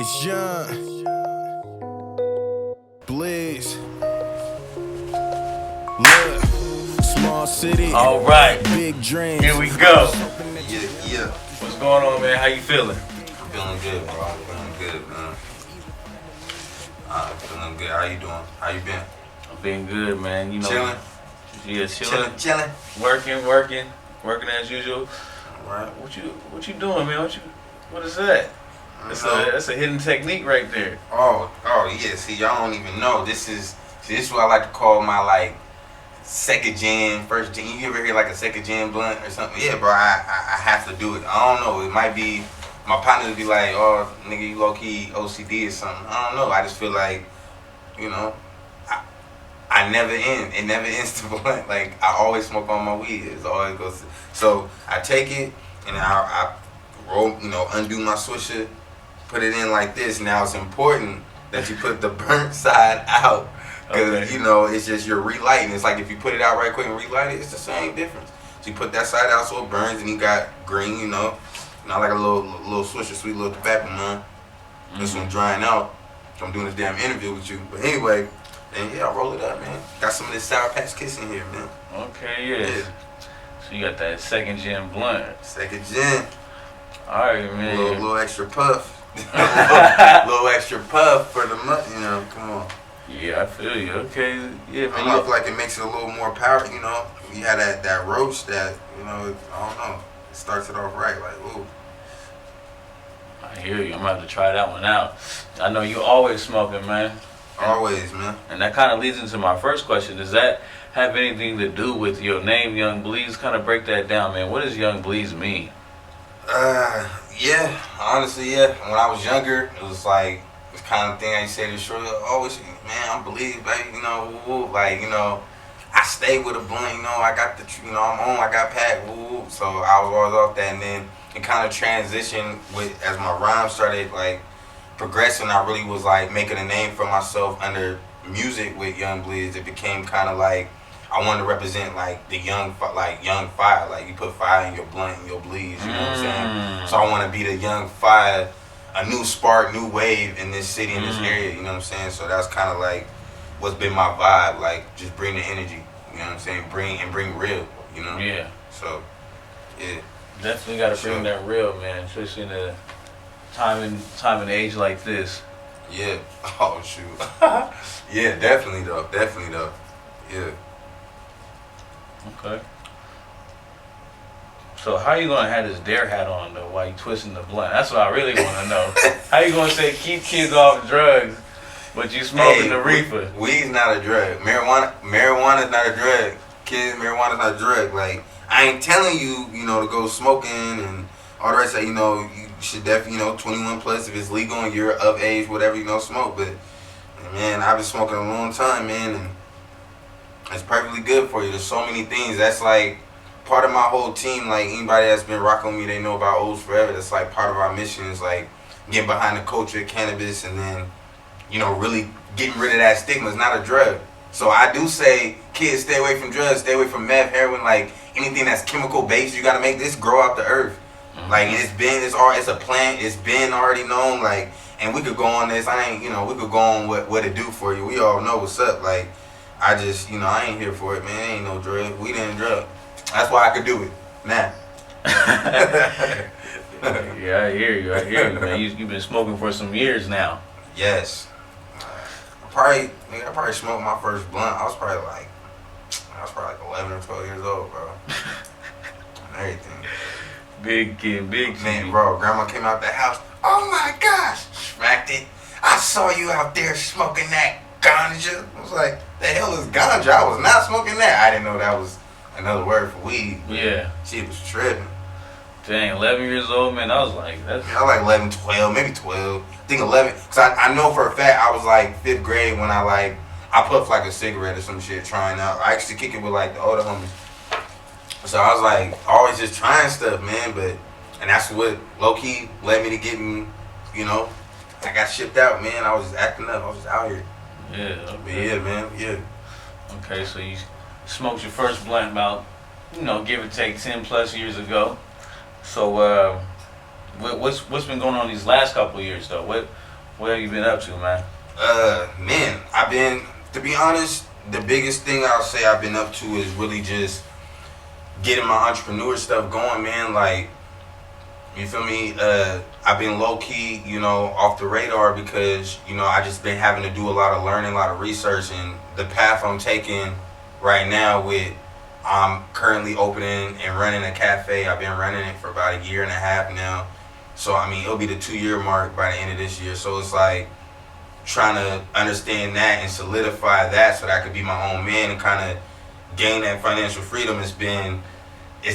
It's Yungg Bleeze. Look, small city. All right, big dreams. here we go. Yeah. What's going on, man? How you feeling? I'm feeling good, bro. I'm feeling good, man. I'm feeling good. How you doing? How you been? I'm being good, man. You know, Chilling? Yeah, Chilling? working as usual. All right. What you doing, man? What is that? That's a hidden technique right there. Oh, yeah. See, y'all don't even know. This is what I like to call my, like, second gen, first gen. You ever hear, like, a second gen blunt or something? Yeah, bro, I have to do it. I don't know. It might be, my partner would be like, oh, nigga, you low-key OCD or something. I don't know. I just feel like, you know, I never end. It never ends to blunt. Like, I always smoke on my weed. It's always goes to, so I take it and I roll, undo my swisher, put it in like this. Now it's important that you put the burnt side out because, Okay. it's just you're relighting. It's like if you put it out right quick and relight it, it's the same difference. So you put that side out so it burns and you got green, not like a little swisher, sweet little tobacco, man. This one drying out. I'm doing this damn interview with you. But anyway, and yeah, I roll it up, man. Got some of this Sour Patch Kiss in here, man. Okay, yeah. So you got that second gen blunt. Second gen. All right, man. Little extra puff. little extra puff for the month, come on. Yeah, I feel you. Okay, yeah, man. I feel like it makes it a little more power, You had that roach that, I don't know. It starts it off right, like, ooh. I hear you. I'm gonna have to try that one out. I know you always smoking, man. Always, man. And that kind of leads into my first question. Does that have anything to do with your name, Yungg Bleeze? Kind of break that down, man. What does Yungg Bleeze mean? Yeah. Honestly, yeah. When I was younger, it was like this kind of thing I used to say to Shorty, man, I'm Bleeze, baby, woo, like, I stay with a blunt, I got the, I'm on, I got packed, woo. So I was always off that, and then it kind of transitioned with, as my rhymes started, like, progressing, I really was like making a name for myself under music with Yungg Bleeze. It became kind of like I wanted to represent like the young fire, like you put fire in your blunt and your bleeds, you know what I'm saying? So I want to be the young fire, a new spark, new wave in this city, in this area, you know what I'm saying? So that's kind of like what's been my vibe, like just bring the energy, you know what I'm saying? Bring real, Yeah. So, yeah. Definitely got to bring that real, man, especially in a time and age like this. Yeah. Oh shoot. Yeah, definitely though. Yeah. Okay. So how you gonna have this dare hat on though while you twisting the blunt? That's what I really want to know. How you gonna say keep kids off drugs, but you smoking the reefer? Weed's not a drug. Marijuana's not a drug. Kids, marijuana's not a drug. Like I ain't telling you, to go smoking and all the rest of you should definitely, 21 plus if it's legal and you're of age, whatever, smoke. But, man, I've been smoking a long time, man, and it's perfectly good for you. There's so many things. That's, like, part of my whole team. Like, anybody that's been rocking with me, they know about O's Forever. That's, like, part of our mission is, like, getting behind the culture of cannabis and then, really getting rid of that stigma. It's not a drug. So I do say, kids, stay away from drugs, stay away from meth, heroin, like, anything that's chemical-based. You got to make this grow out the earth. Like it's a plant. It's been already known. Like, and we could go on this. We could go on what it do for you. We all know what's up. Like, I just, I ain't here for it, man. It ain't no drug. We didn't drug. That's why I could do it now. Yeah, I hear you, man. You've been smoking for some years now. Yes. I probably smoked my first blunt. I was probably like 11 or 12 years old, bro. And everything. Big kid. Man, bro, grandma came out the house. Oh my gosh, smacked it. I saw you out there smoking that ganja. I was like, the hell is ganja? I was not smoking that. I didn't know that was another word for weed. Yeah. She was tripping. Dang, 11 years old, man. I was like, I was like 11, 12, maybe 12. I think 11. Because I know for a fact I was like 5th grade when I puffed like a cigarette or some shit trying out. I used to kick it with like the older homies. So I was like, always just trying stuff, man, and that's what low-key led me to getting, I got shipped out, man. I was just acting up. I was just out here. Yeah, okay. But yeah, man, yeah. Okay, so you smoked your first blunt about, give or take 10 plus years ago. So what's been going on these last couple of years though? What have you been up to, man? Man, to be honest, the biggest thing I'll say I've been up to is really just getting my entrepreneur stuff going, man. Like, you feel me? I've been low key, off the radar because, I just been having to do a lot of learning, a lot of research, and the path I'm taking right now I'm currently opening and running a cafe. I've been running it for about a year and a half now. So, I mean, it'll be the 2-year mark by the end of this year. So it's like trying to understand that and solidify that so that I could be my own man and kind of gain that financial freedom. It's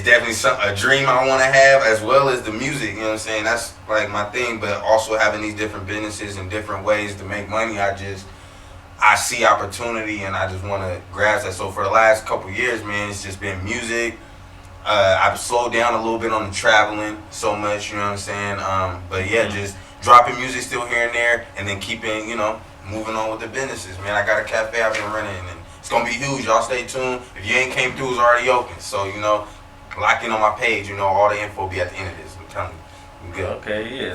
definitely a dream I want to have, as well as the music, you know what I'm saying? That's like my thing, but also having these different businesses and different ways to make money, I see opportunity and I just want to grasp that. So for the last couple years, man, it's just been music. I've slowed down a little bit on the traveling so much, you know what I'm saying? But yeah, just dropping music still here and there, and then keeping, moving on with the businesses, man. I got a cafe I've been running, and it's going to be huge. Y'all stay tuned. If you ain't came through, it's already open. So, lock in on my page, all the info will be at the end of this. I'm telling you. I'm good. Okay, yeah.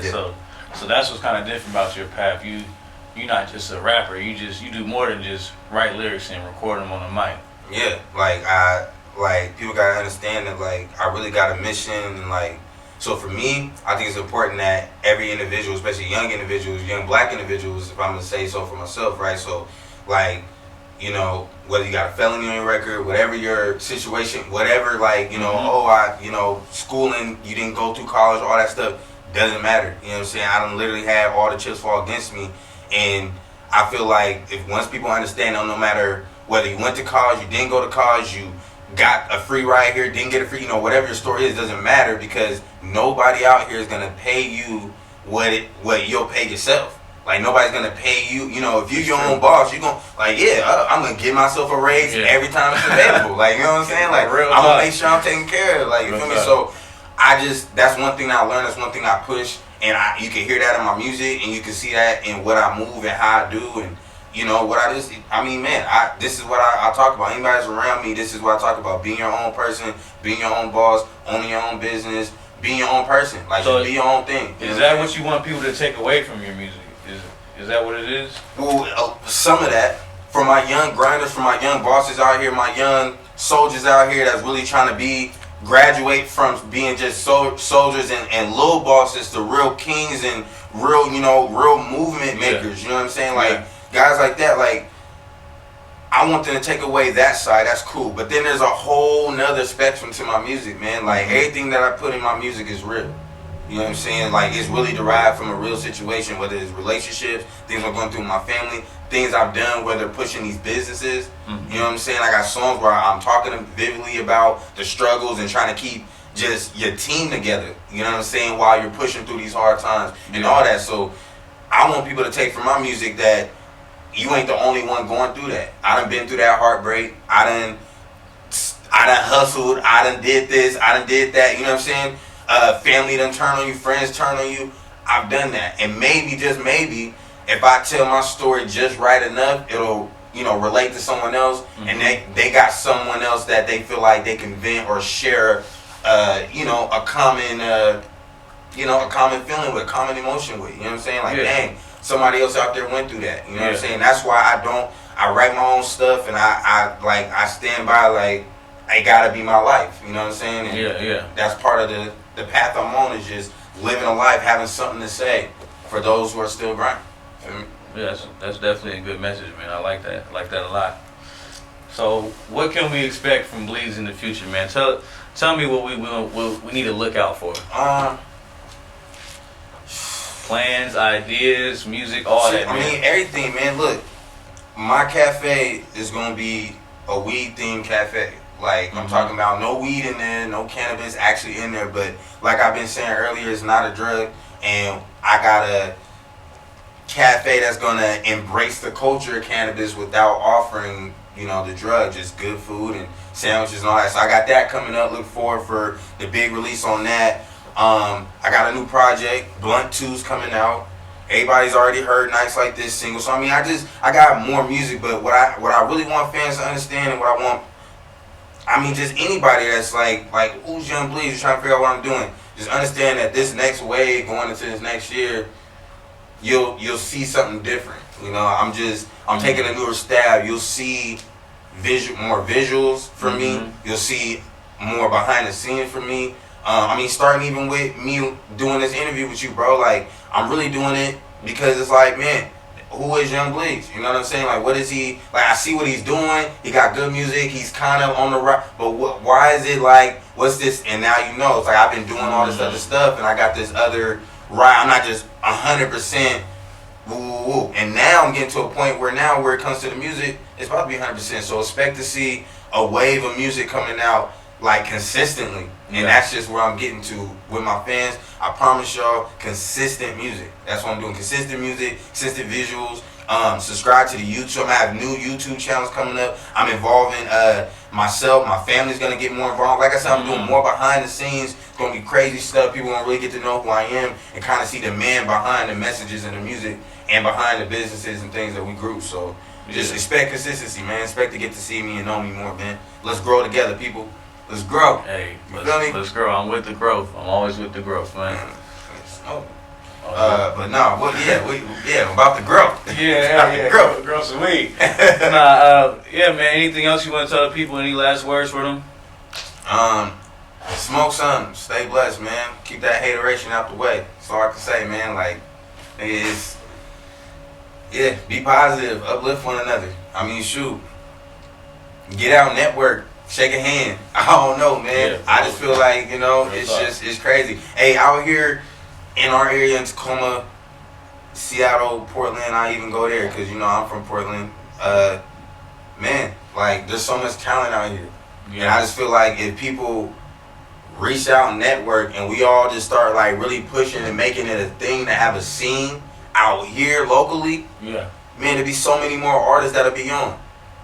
So that's what's kind of different about your path. You're not just a rapper. You do more than just write lyrics and record them on the mic. Yeah, people gotta understand that I really got a mission, and so for me, I think it's important that every individual, especially young individuals, young black individuals, if I'm gonna say so for myself, right? So whether you got a felony on your record, whatever your situation, whatever, schooling, you didn't go through college, all that stuff, doesn't matter. You know what I'm saying? I don't literally have all the chips fall against me. And I feel like if once people understand, no matter whether you went to college, you didn't go to college, you got a free ride here, didn't get a free, whatever your story is, doesn't matter, because nobody out here is going to pay you what you'll pay yourself. Nobody's gonna pay you. If you're your own boss, you're gonna I'm gonna give myself a raise every time it's available. You know what I'm saying? I'm gonna make sure I'm taken care of. You feel me? So that's one thing I learned. That's one thing I push, and you can hear that in my music, and you can see that in what I move and how I do, and this is what I talk about. Anybody that's around me, this is what I talk about. Being your own person, being your own boss, owning your own business, being your own person. So just be your own thing. Is that what you want people to take away from your music? Is that what it is? Well, some of that. For my young grinders, for my young bosses out here, my young soldiers out here that's really trying to graduate from being just soldiers and little bosses to real kings and real, real movement makers. You know what I'm saying? Guys like that, I want them to take away that side. That's cool. But then there's a whole nother spectrum to my music, man. Everything that I put in my music is real. You know what I'm saying? It's really derived from a real situation, whether it's relationships, things I'm going through with my family, things I've done, whether pushing these businesses. Mm-hmm. You know what I'm saying? I got songs where I'm talking vividly about the struggles and trying to keep just your team together. You know what I'm saying? While you're pushing through these hard times and all that. So I want people to take from my music that you ain't the only one going through that. I done been through that heartbreak. I done hustled. I done did this. I done did that. You know what I'm saying? Family done turn on you, friends turn on you. I've done that, and maybe, just maybe, if I tell my story just right enough, it'll relate to someone else, and they got someone else that they feel like they can vent or share, a common, a common feeling with, a common emotion with. You know what I'm saying? Dang, somebody else out there went through that. You know what I'm saying? That's why I write my own stuff, and I stand by it gotta be my life. You know what I'm saying? And that's part of the path I'm on, is just living a life, having something to say for those who are still grinding. Yeah, that's definitely a good message, man. I like that. I like that a lot. So, what can we expect from Bleeze in the future, man? Tell me what we need to look out for. Plans, ideas, music, all that. Everything, man. Look, my cafe is gonna be a weed themed cafe. I'm talking about no weed in there, no cannabis actually in there, but like I've been saying earlier, it's not a drug, and I got a cafe that's gonna embrace the culture of cannabis without offering, the drug, just good food and sandwiches and all that. So I got that coming up. Look forward for the big release on that. I got a new project, Blunt 2's coming out. Everybody's already heard Nights Like This single. So I got more music, but what I really want fans to understand, and what I want, just anybody that's who's Yungg Bleeze, trying to figure out what I'm doing, just understand that this next wave going into this next year, you'll see something different. You know, I'm taking a newer stab. You'll see more visuals from me. You'll see more behind the scenes from me. I mean, starting even with me doing this interview with you, bro. Like, I'm really doing it because it's like, man, who is Yungg Bleeze? You know what I'm saying? Like, what is he? Like, I see what he's doing. He got good music. He's kind of on the right. But why is it like, what's this? And now you know, it's like I've been doing all this other stuff, and I got this other right. I'm not just 100% woo woo woo. And now I'm getting to a point where now, where it comes to the music, it's about to be 100%. So expect to see a wave of music coming out like consistently, and that's just where I'm getting to with my fans. I promise y'all, consistent music. That's what I'm doing. Consistent music, consistent visuals. Subscribe to the YouTube. I'm gonna have new YouTube channels coming up. I'm involving myself. My family's gonna get more involved. Like I said, I'm doing more behind the scenes. It's gonna be crazy stuff. People gonna really get to know who I am and kind of see the man behind the messages and the music and behind the businesses and things that we group. So just expect consistency, man. Expect to get to see me and know me more, man. Let's grow together, people. Let's grow. Hey, let's grow. I'm with the growth. I'm always with the growth, man. But no, about the growth. Growth. Grow some weed. Yeah, man. Anything else you want to tell the people? Any last words for them? Smoke something. Stay blessed, man. Keep that hateration out the way. That's all I can say, man. Like, be positive. Uplift one another. I mean, shoot. Get out, network. Shake a hand. I don't know, man. Yeah, I just feel like, you know, it's crazy. Hey, out here in our area in Tacoma, Seattle, Portland, I even go there because, you know, I'm from Portland. Man, like, there's so much talent out here. And I just feel like if people reach out and network and we all just start, like, really pushing and making it a thing to have a scene out here locally, man, there'd be so many more artists that'll be on.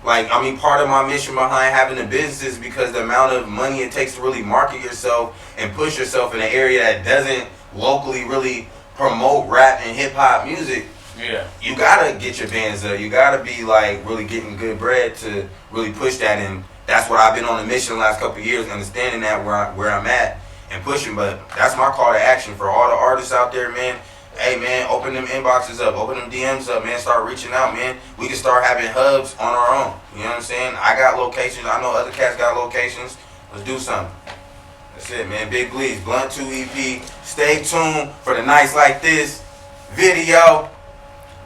Like, I mean, part of my mission behind having a business is because the amount of money it takes to really market yourself and push yourself in an area that doesn't locally really promote rap and hip-hop music. You gotta get your bands up. You gotta be, like, really getting good bread to really push that. And that's what I've been on a mission the last couple of years, understanding that where I'm at and pushing. But that's my call to action for all the artists out there, man. Hey, man, open them inboxes up, open them DMs up, man. Start reaching out, man. We can start having hubs on our own. You know what I'm saying? I got locations. I know other cats got locations. Let's do something. That's it, man. Big Bleeze, Blunt 2 EP. Stay tuned for the nights like this. Video.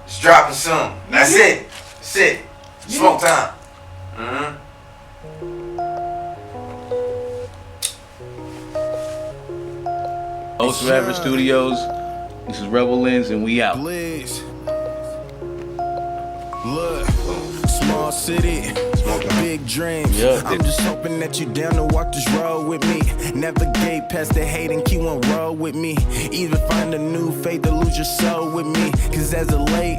It's dropping soon. That's it. That's it. Smoke time. Host Forever Studios. This is Rebel Lens, and we out. Bleeze. Look, small city, big dreams. I'm just hoping that you down to walk this road with me. Navigate past the hate and keep on roll with me. Even find a new faith to lose your soul with me. Cause as of late,